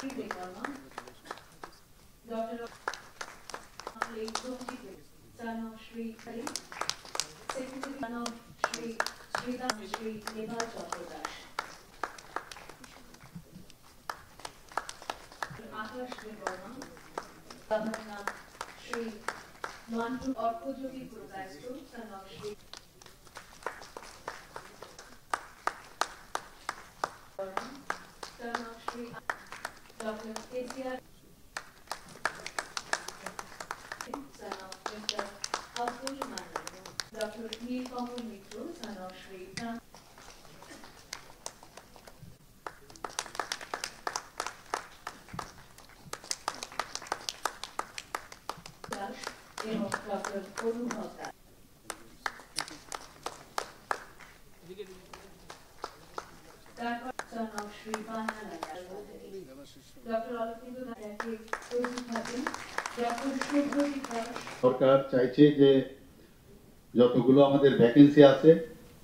Dr. son of Shri Hari, Secretary son of Shri Shri Nibha Chakradas, Akash Devarma, Governor Shri Mantu Orkojogi Purvastu, son of Shri son of Shri Dr. KCR, son of Mr. Abdul Manan, Dr. Neelkamal Mitro, son of Shri Das এবং Dr. Arun Hotta. তারপর son of Shri Banala, Dr. Alapindu Dayake প্রস্তুত থাকেন। সরকার চাইছে যে যতগুলো আমাদের vacancy আছে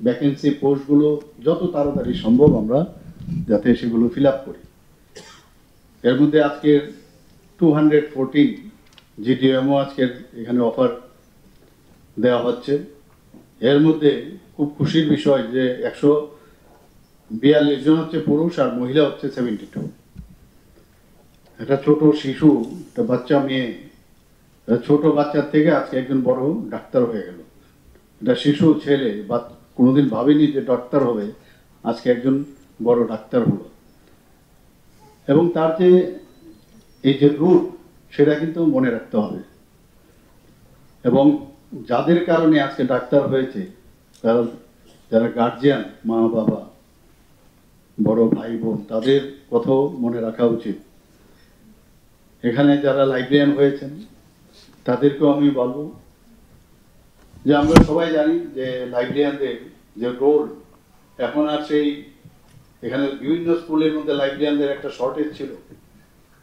vacancy পোস্টগুলো যত তাড়াতাড়ি সম্ভব আমরা যাতে সেগুলো ফিল আপ করি। এর মধ্যে আজকের 214 জিডিএমও আজকের এখানে অফার দেওয়া হচ্ছে। এর মধ্যে খুব খুশির বিষয় যে 142 জন হচ্ছে পুরুষ আর মহিলা হচ্ছে 72। একটা ছোট শিশু, একটা বাচ্চা মেয়ে, ছোট বাচ্চার থেকে আজকে একজন বড় ডাক্তার হয়ে গেল। এটা শিশু ছেলে বা কোনোদিন ভাবেনি যে ডাক্তার হবে, আজকে একজন বড় ডাক্তার হলো। এবং তার যে এই যে রুট সেটা কিন্তু মনে রাখতে হবে। এবং যাদের কারণে আজকে ডাক্তার হয়েছে কারণ যারা গার্জিয়ান, মা বাবা, বড় ভাই বোন, তাদের কথাও মনে রাখা উচিত। এখানে যারা লাইব্রেরিয়ান হয়েছেন তাদেরকেও আমি বলবো যে আমরা সবাই জানি যে লাইব্রেরিয়ানদের যে রোল এখন আর সেই এখানে বিভিন্ন স্কুলের মধ্যে লাইব্রেরিয়ানদের একটা শর্টেজ ছিল।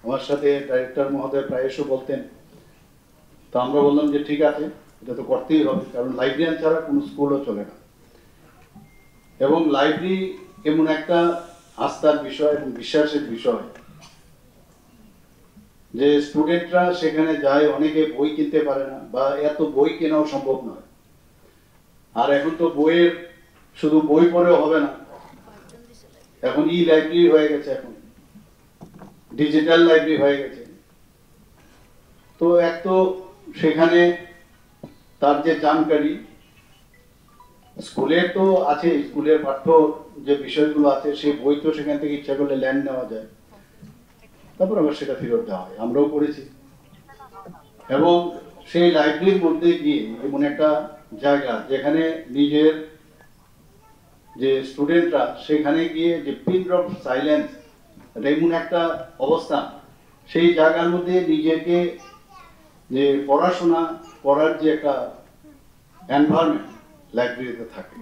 আমার সাথে ডাইরেক্টর মহোদয় প্রায়শই বলতেন, তো আমরা বললাম যে ঠিক আছে, এটা তো করতেই হবে, কারণ লাইব্রেরিয়ান ছাড়া কোনো স্কুলও চলে না। এবং লাইব্রেরি এমন একটা আস্থার বিষয় এবং বিশ্বাসের বিষয় যে স্টুডেন্টরা সেখানে যায়, অনেকে বই কিনতে পারে না বা এত বই কেনাও সম্ভব নয়। আর এখন তো বইয়ের শুধু বই পড়েও হবে না, এখন ই লাইব্রেরি হয়ে গেছে, এখন ডিজিটাল লাইব্রেরি হয়ে গেছে। তো এক তো সেখানে তার যে জানকারি স্কুলের তো আছে, স্কুলের পাঠ্য যে বিষয়গুলো আছে সেই বই তো সেখান থেকে ইচ্ছা করলে ল্যান্ড নেওয়া যায়, তারপর আবার সেটা ফেরত দেওয়া হয়, আমরাও করেছি। এবং সেই লাইব্রেরির মধ্যে গিয়ে এমন একটা জায়গা যেখানে নিজের যে স্টুডেন্টরা সেখানে গিয়ে যে পিন ড্রপ সাইলেন্স, এমন একটা অবস্থান, সেই জায়গার মধ্যে নিজেকে যে পড়াশোনা করার যে একটা এনভায়রনমেন্ট লাইব্রেরিতে থাকে।